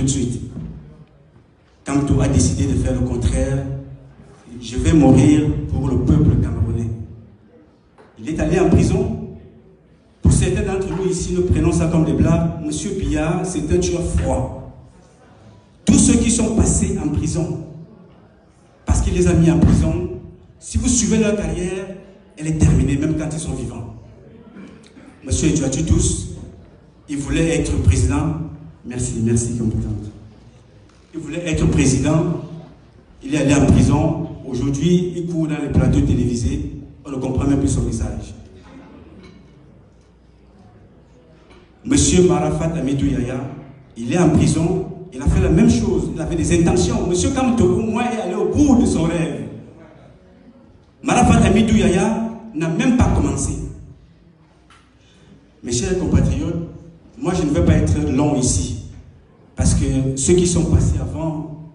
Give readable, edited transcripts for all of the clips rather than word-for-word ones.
de suite. Kamto a décidé de faire le contraire. Je vais mourir pour le peuple camerounais. Il est allé en prison. Pour certains d'entre nous ici, nous prenons ça comme des blagues. Monsieur Biya, c'est un tueur froid. Tous ceux qui sont passés en prison, parce qu'il les a mis en prison, si vous suivez leur carrière, elle est terminée, même quand ils sont vivants. Monsieur Edouardou tous, il voulait être président. Merci, compétente. Il voulait être président. Il est allé en prison. Aujourd'hui, il court dans les plateaux télévisés. On ne comprend même plus son message. Monsieur Marafat Hamidou Yahya, il est en prison. Il a fait la même chose. Il avait des intentions. Monsieur Kamto, au moins, est allé au bout de son rêve. Marafat Hamidou Yahya n'a même pas commencé. Mes chers compatriotes, moi je ne vais pas être long ici, parce que ceux qui sont passés avant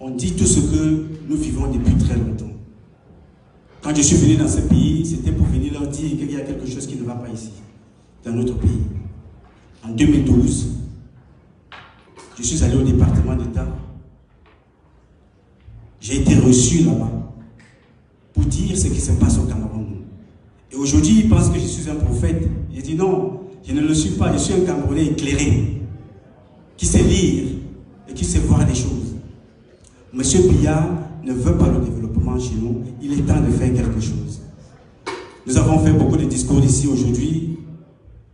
ont dit tout ce que nous vivons depuis très longtemps. Quand je suis venu dans ce pays, c'était pour venir leur dire qu'il y a quelque chose qui ne va pas ici, dans notre pays. En 2012, je suis allé au département d'État. J'ai été reçu là-bas pour dire ce qui se passe au Cameroun. Et aujourd'hui, ils pensent que je suis un prophète. J'ai dit non, je ne le suis pas. Je suis un Camerounais éclairé, qui sait lire et qui sait voir des choses. Monsieur Biya ne veut pas le développement chez nous. Il est temps de faire quelque chose. Nous avons fait beaucoup de discours ici aujourd'hui.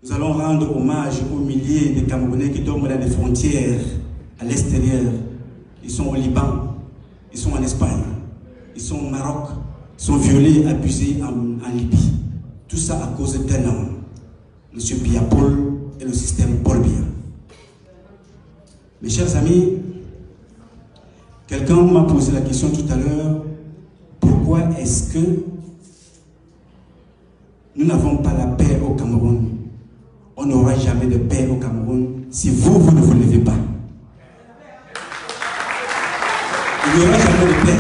Nous allons rendre hommage aux milliers de Camerounais qui dorment dans les frontières, à l'extérieur. Ils sont au Liban, ils sont en Espagne, ils sont au Maroc, ils sont violés, abusés en Libye. Tout ça à cause d'un homme, M. Biya Paul et le système Paul Biya. Mes chers amis, quelqu'un m'a posé la question tout à l'heure, pourquoi est-ce que nous n'avons pas la paix au Cameroun? On n'aura jamais de paix au Cameroun si vous ne vous levez pas. Il n'y aura jamais de paix.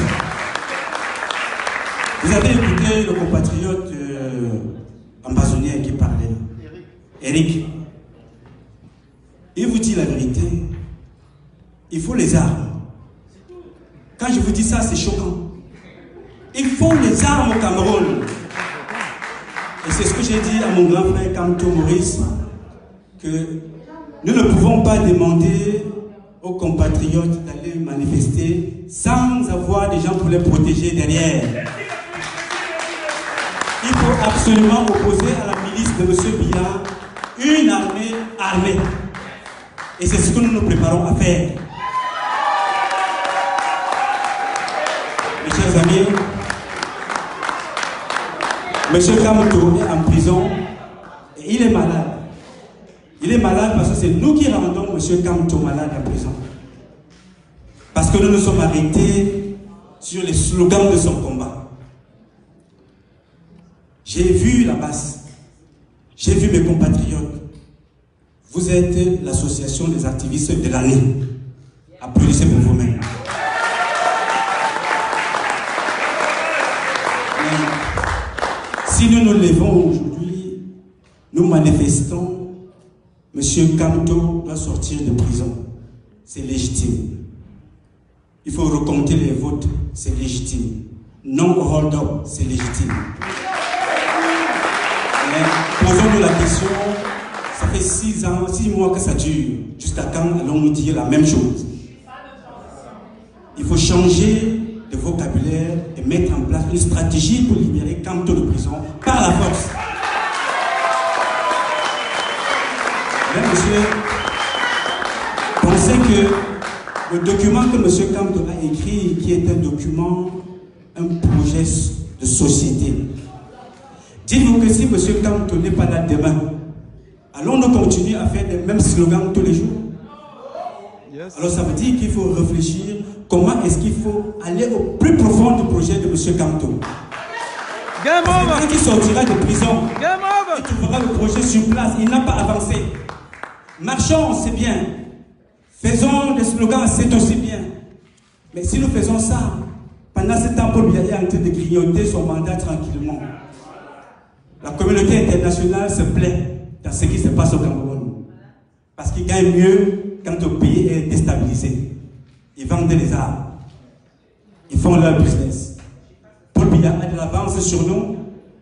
Vous avez écouté le compatriote ambazonien qui parlait, Eric. Il vous dit la vérité. Il faut les armes. Quand je vous dis ça, c'est choquant. Il faut les armes au Cameroun. Et c'est ce que j'ai dit à mon grand frère Kamto Maurice, que nous ne pouvons pas demander aux compatriotes d'aller manifester sans avoir des gens pour les protéger derrière. Il faut absolument opposer à la milice de M. Biya une armée armée. Et c'est ce que nous nous préparons à faire. Mes chers amis, M. Kamto est en prison et il est malade. Il est malade parce que c'est nous qui rendons M. Kamto malade en prison. Parce que nous nous sommes arrêtés sur les slogans de son combat. J'ai vu la base. J'ai vu mes compatriotes. Vous êtes l'association des activistes de l'année. Applaudissez pour vous-même. Si nous nous levons aujourd'hui, nous manifestons, M. Kamto doit sortir de prison. C'est légitime. Il faut recompter les votes, c'est légitime. Non au hold-up, c'est légitime. Posons-nous la question, ça fait 6 ans, 6 mois que ça dure. Jusqu'à quand allons-nous dire la même chose? Il faut changer de vocabulaire et mettre en place une stratégie pour libérer Kamto de prison par la force. Mais monsieur, pensez que le document que M. Kamto a écrit, qui est un document, un projet de société, dites-vous que si M. Kamto n'est pas là demain, allons-nous continuer à faire les mêmes slogans tous les jours? Yes. Alors ça veut dire qu'il faut réfléchir comment est-ce qu'il faut aller au plus profond du projet de M. Kamto. Quand il sortira de prison, il trouvera le projet sur place, il n'a pas avancé. Marchons, c'est bien. Faisons des slogans, c'est aussi bien. Mais si nous faisons ça, pendant ce temps, Paul Biya est en train de grignoter son mandat tranquillement. La communauté internationale se plaît dans ce qui se passe au Cameroun. Parce qu'il gagne mieux quand le pays est déstabilisé. lycée. Ils vendent les armes. Ils font leur business. Paul Biya a de l'avance sur nous.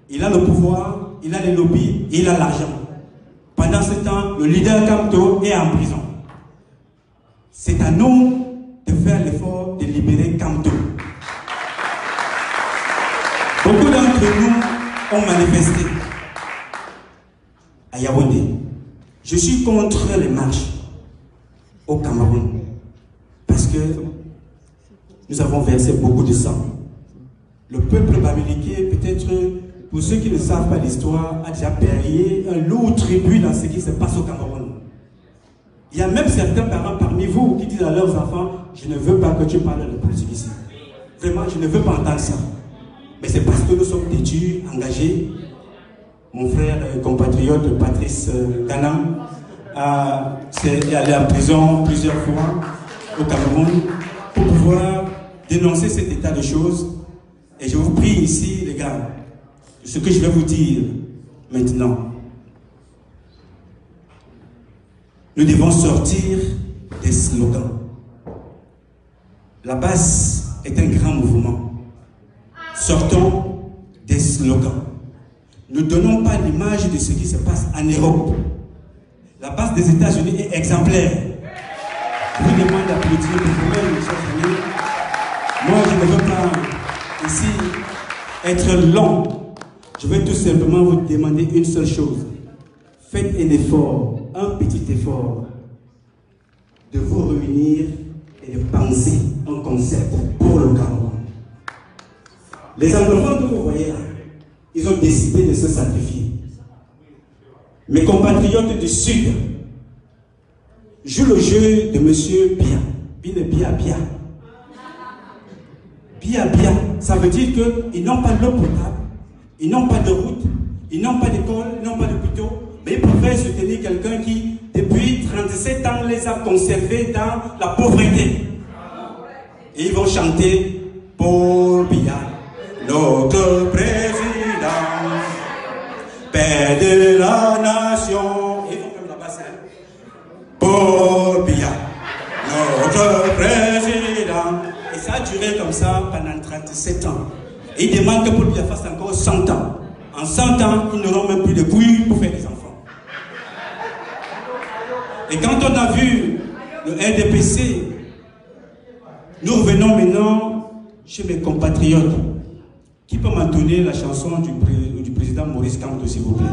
Il a le pouvoir, il a les lobbies, et il a l'argent. Pendant ce temps, le leader Kamto est en prison. C'est à nous de faire l'effort de libérer Kamto. Beaucoup d'entre nous ont manifesté à Yaoundé. Je suis contre les marches au Cameroun parce que nous avons versé beaucoup de sang. Le peuple bamileke, peut-être pour ceux qui ne savent pas l'histoire, a déjà payé un lourd tribut dans ce qui se passe au Cameroun. Il y a même certains parents parmi vous qui disent à leurs enfants, je ne veux pas que tu parles de politique ici. Vraiment, je ne veux pas entendre ça. Mais c'est parce que nous sommes têtus, engagés. Mon frère et compatriote Patrice Ganam est allé en prison plusieurs fois au Cameroun pour pouvoir dénoncer cet état de choses. Et je vous prie ici, les gars, ce que je vais vous dire maintenant. Nous devons sortir des slogans. La base est un grand mouvement. Sortons des slogans. Ne donnons pas l'image de ce qui se passe en Europe. La base des États-Unis est exemplaire. Je vous demande d'applaudir pour vous-même, chers amis. Moi, je ne veux pas ici être long. Je vais tout simplement vous demander une seule chose. Faites un effort, un petit effort, de vous réunir et de penser un concept pour le Cameroun. Les anglophones que vous voyez là, ils ont décidé de se sacrifier. Mes compatriotes du Sud jouent le jeu de M. Bia. Bia, ça veut dire qu'ils n'ont pas d'eau potable, ils n'ont pas de route, ils n'ont pas d'école, ils n'ont pas de couteau, mais ils préfèrent soutenir quelqu'un qui, depuis 37 ans, les a conservés dans la pauvreté. Et ils vont chanter Paul Biya, notre président, père de la nation. Ils vont comme la basse. Paul Biya, notre président. Et ça a duré comme ça pendant 37 ans. Et ils demandent que Paul Biya fasse encore 100 ans. En 100 ans, ils n'auront même plus de couilles pour faire des enfants. Et quand on a vu le RDPC, nous revenons maintenant chez mes compatriotes. Qui peut m'entonner la chanson du président Maurice Kamto, s'il vous plaît?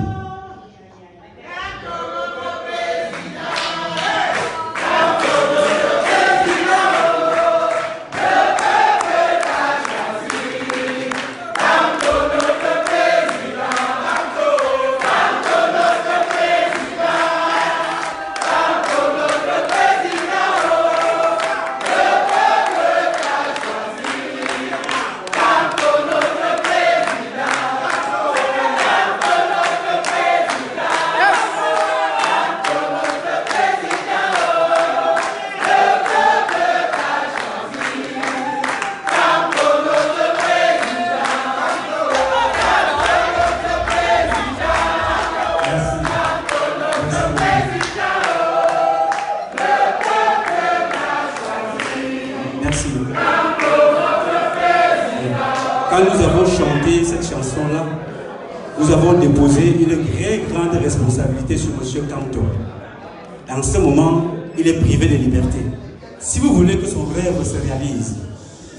Quand nous avons chanté cette chanson-là, nous avons déposé une très grande responsabilité sur M. Kamto. En ce moment, il est privé de liberté. Si vous voulez que son rêve se réalise,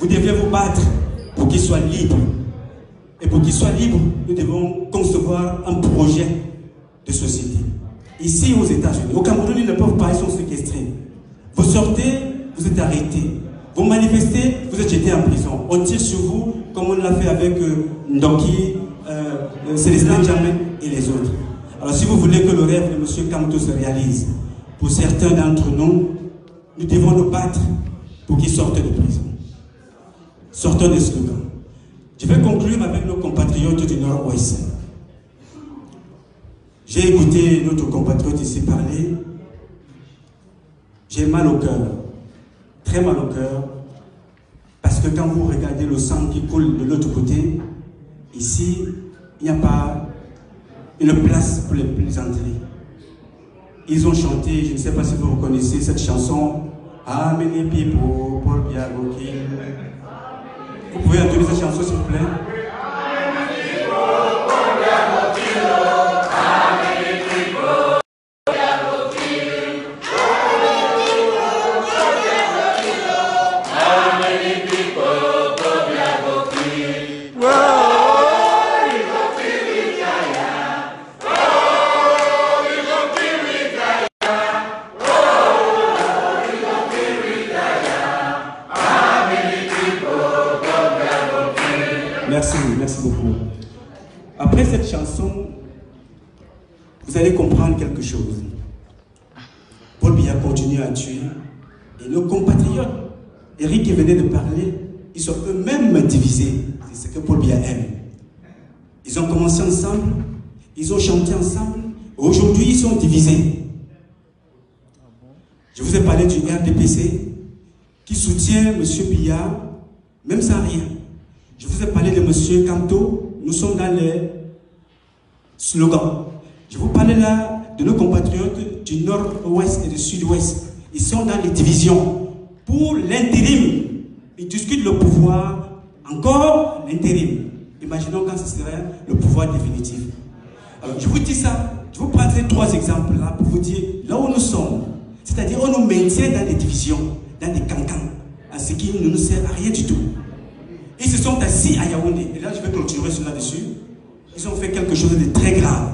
vous devez vous battre pour qu'il soit libre. Et pour qu'il soit libre, nous devons concevoir un projet de société. Ici aux États-Unis, au Cameroun, ils ne peuvent pas, ils sont séquestrés. Vous sortez, vous êtes arrêtés. Vous manifestez, vous êtes jetés en prison. On tire sur vous, comme on l'a fait avec Ndoki, Célestin Djamé et les autres. Alors si vous voulez que le rêve de M. Kamto se réalise, pour certains d'entre nous, nous devons nous battre pour qu'ils sortent de prison. Sortons des slogans. Je vais conclure avec nos compatriotes du Nord-Ouest. J'ai écouté notre compatriote ici parler. J'ai mal au cœur. Très mal au cœur, parce que quand vous regardez le sang qui coule de l'autre côté, ici, il n'y a pas une place pour les plaisanteries. Ils ont chanté, je ne sais pas si vous reconnaissez cette chanson, How many people, Paul Biya go kill? Vous pouvez entendre cette chanson s'il vous plaît? Merci beaucoup. Après cette chanson, vous allez comprendre quelque chose. Paul Biya continue à tuer et nos compatriotes, Eric qui venait de parler, ils sont eux-mêmes divisés. C'est ce que Paul Biya aime. Ils ont commencé ensemble, ils ont chanté ensemble, aujourd'hui ils sont divisés. Je vous ai parlé du RDPC qui soutient M. Biya, même sans rien. Je vous ai parlé de M. Kamto, nous sommes dans les slogans. Je vous parlais là de nos compatriotes du nord-ouest et du sud-ouest. Ils sont dans les divisions. Pour l'intérim, ils discutent le pouvoir, encore l'intérim. Imaginons quand ce serait le pouvoir définitif. Alors je vous dis ça, je vous prendrai 3 exemples là pour vous dire là où nous sommes. C'est-à-dire on nous maintient dans des divisions, dans des cancans, à ce qui ne nous sert à rien du tout. Ils se sont assis à Yaoundé. Et là, je vais continuer sur là-dessus. Ils ont fait quelque chose de très grave.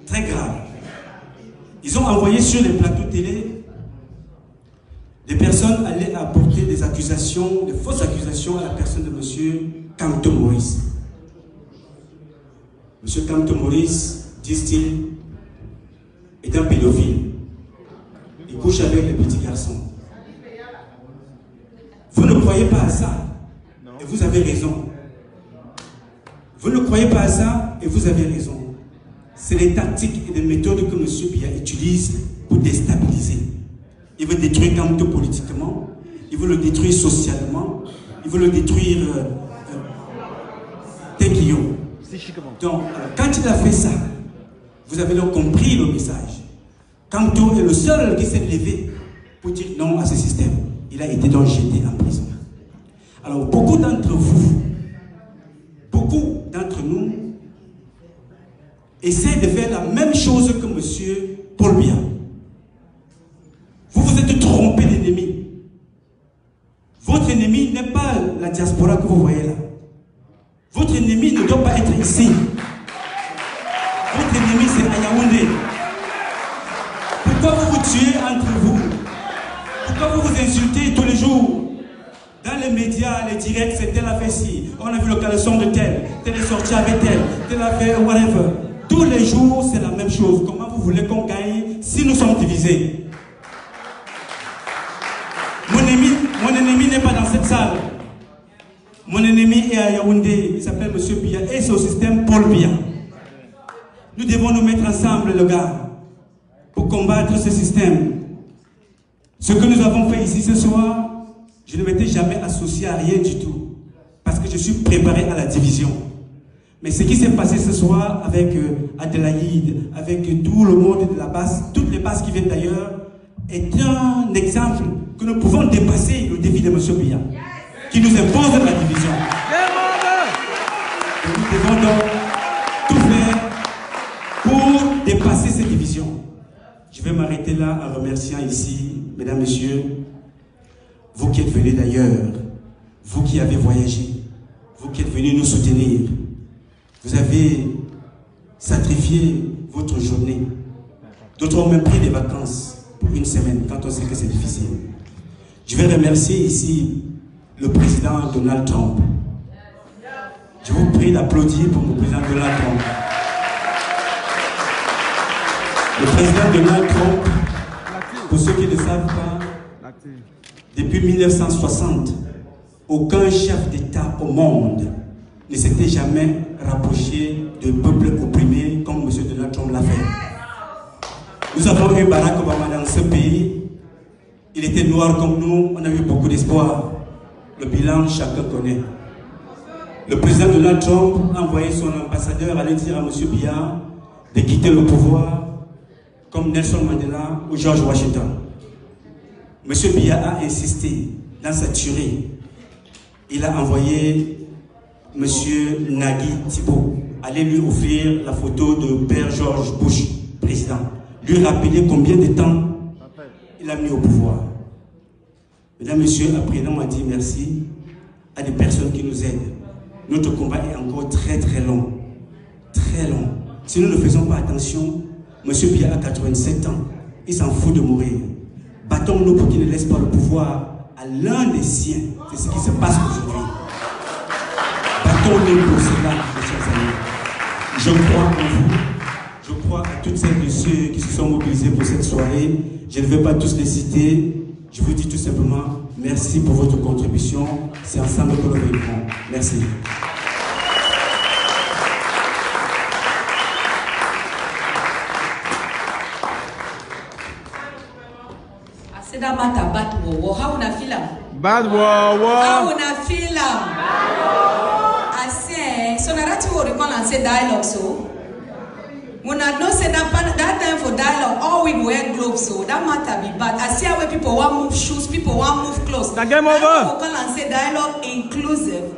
Très grave. Ils ont envoyé sur les plateaux télé des personnes allaient apporter des accusations, des fausses accusations à la personne de M. Kamto Maurice. M. Kamto Maurice, disent-ils, est un pédophile. Il couche avec les petits garçons. Vous ne croyez pas à ça? Et vous avez raison. Vous ne croyez pas à ça et vous avez raison. C'est les tactiques et les méthodes que M. Biya utilise pour déstabiliser. Il veut détruire Kamto politiquement, il veut le détruire socialement, il veut le détruire Tenkio. Donc, quand il a fait ça, vous avez donc compris le message. Kamto est le seul qui s'est levé pour dire non à ce système. Il a été donc jeté en prison. Alors, beaucoup d'entre vous, beaucoup d'entre nous, essaient de faire la même chose que M. Paul Biya. Vous vous êtes trompé d'ennemi. Votre ennemi n'est pas la diaspora que vous voyez là. Votre ennemi ne doit pas être ici. Votre ennemi, c'est à Yaoundé. Pourquoi vous vous tuez entre vous? Pourquoi vous vous insultez tous les jours? Dans les médias, les directs, c'est tel a fait ci, on a vu le caleçon de tel est sorti avec tel a fait whatever. Tous les jours, c'est la même chose. Comment vous voulez qu'on gagne si nous sommes divisés? Mon ennemi n'est pas dans cette salle. Mon ennemi est à Yaoundé, il s'appelle M. Biya et c'est au système Paul Biya. Nous devons nous mettre ensemble, les gars, pour combattre ce système. Ce que nous avons fait ici ce soir, je ne m'étais jamais associé à rien du tout, parce que je suis préparé à la division. Mais ce qui s'est passé ce soir avec Adélaïde, avec tout le monde de la base, toutes les bases qui viennent d'ailleurs, est un exemple que nous pouvons dépasser le défi de M. Biya, qui nous impose la division. Et nous devons donc tout faire pour dépasser ces divisions. Je vais m'arrêter là en remerciant ici, mesdames, messieurs, vous qui êtes venus d'ailleurs, vous qui avez voyagé, vous qui êtes venus nous soutenir, vous avez sacrifié votre journée. D'autres ont même pris des vacances pour une semaine quand on sait que c'est difficile. Je vais remercier ici le président Donald Trump. Je vous prie d'applaudir pour le président Donald Trump. Le président Donald Trump, pour ceux qui ne savent pas, depuis 1960, aucun chef d'État au monde ne s'était jamais rapproché de peuples opprimés comme M. Donald Trump l'a fait. Nous avons eu Barack Obama dans ce pays. Il était noir comme nous, on a eu beaucoup d'espoir. Le bilan, chacun connaît. Le président Donald Trump a envoyé son ambassadeur aller dire à M. Biya de quitter le pouvoir comme Nelson Mandela ou George Washington. M. Biya a insisté dans sa tuerie. Il a envoyé M. Nagui Thibault aller lui offrir la photo de Père George Bush, président. Lui rappeler combien de temps il a mis au pouvoir. Mesdames, Messieurs, après, on m'a dit merci à des personnes qui nous aident. Notre combat est encore très très long. Très long. Si nous ne faisons pas attention, M. Biya a 87 ans. Il s'en fout de mourir. Battons-nous pour qu'il ne laisse pas le pouvoir à l'un des siens. C'est ce qui se passe aujourd'hui. Battons-nous pour cela, mes chers amis. Je crois en vous. Je crois à toutes celles et ceux qui se sont mobilisés pour cette soirée. Je ne vais pas tous les citer. Je vous dis tout simplement merci pour votre contribution. C'est ensemble que nous vaincrons. Merci. How una feel am? Bad wow. How una feel am? I say, so na that we recall and say dialogue so. When I know say that time for dialogue, all we wear gloves so that matter be bad. I see how people want move shoes, people want move clothes. That game over. We call and say dialogue inclusive.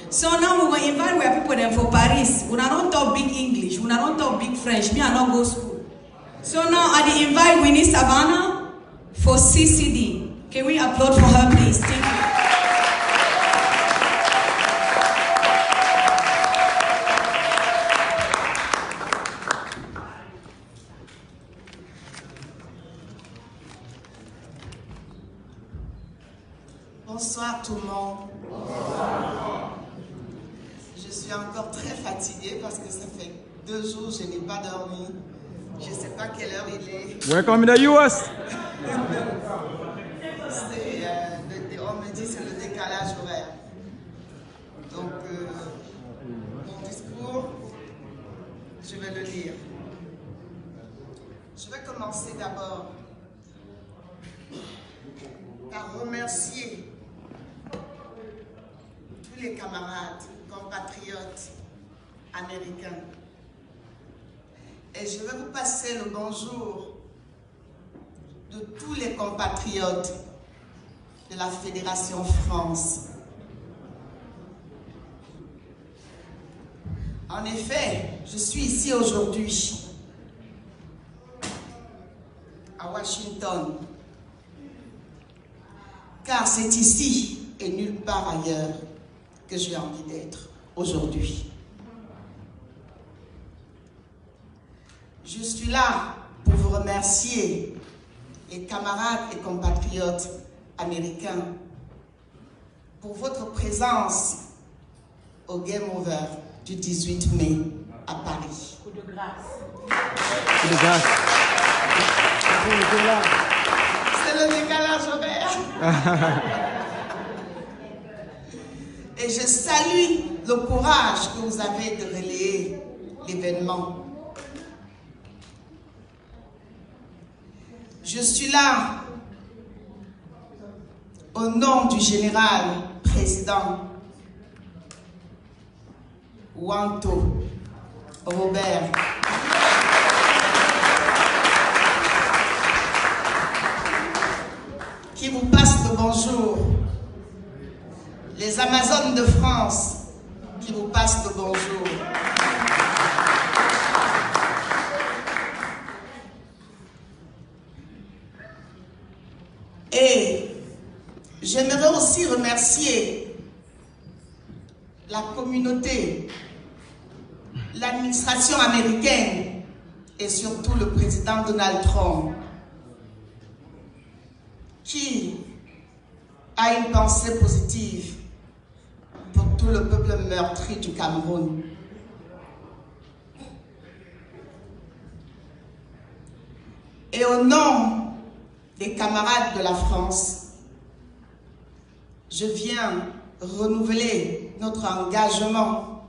So now we will invite where people them for Paris. We don't talk big English, we don't talk big French. Me I not go school. So now I invite Winnie Savannah for CCD. Can we applaud for her, please? Thank you. Bonsoir tout le monde. Bonsoir. Je suis encore très fatiguée parce que ça fait 2 jours que je n'ai pas dormi. Je ne sais pas quelle heure il est. Welcome in the US. On me dit que c'est le décalage horaire. Donc, mon discours, je vais le lire. Je vais commencer d'abord par remercier tous les camarades, compatriotes américains. Et je vais vous passer le bonjour de tous les compatriotes de la Fédération France. En effet, je suis ici aujourd'hui, à Washington, car c'est ici et nulle part ailleurs que j'ai envie d'être aujourd'hui. Je suis là pour vous remercier, les camarades et compatriotes américains, pour votre présence au Game Over du 18 mai à Paris. Coup de grâce. Coup de grâce. C'est le décalage horaire. Et je salue le courage que vous avez de relayer l'événement. Je suis là au nom du général président Wanto Robert, qui vous passe le bonjour, les Amazones de France qui vous passent le bonjour. Et j'aimerais aussi remercier la communauté, l'administration américaine et surtout le président Donald Trump, qui a une pensée positive pour tout le peuple meurtri du Cameroun. Et au nom des camarades de la France, je viens renouveler notre engagement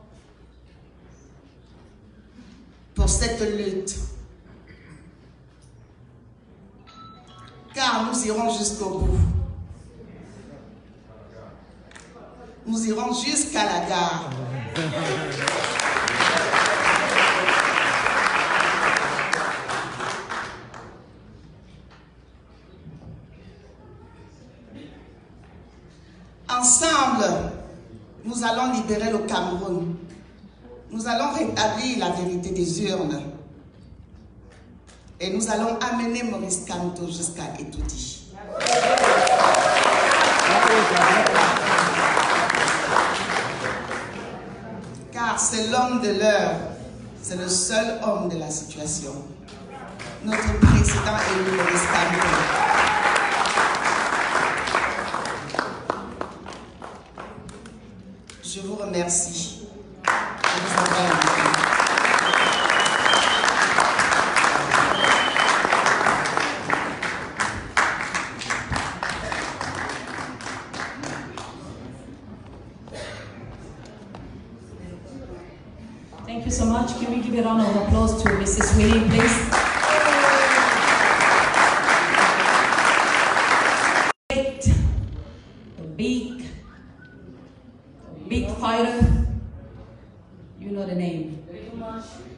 pour cette lutte. Car nous irons jusqu'au bout. Nous irons jusqu'à la gare. Ensemble, nous allons libérer le Cameroun. Nous allons rétablir la vérité des urnes. Et nous allons amener Maurice Kamto jusqu'à Etoudi. Car c'est l'homme de l'heure. C'est le seul homme de la situation. Notre président élu Maurice Kamto. Je vous remercie de vous avoir invité. Thank you so much. Can we give a round of applause to Mrs. Winnie, please? Big fighter. You know the name.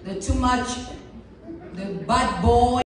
The too much. The bad boy.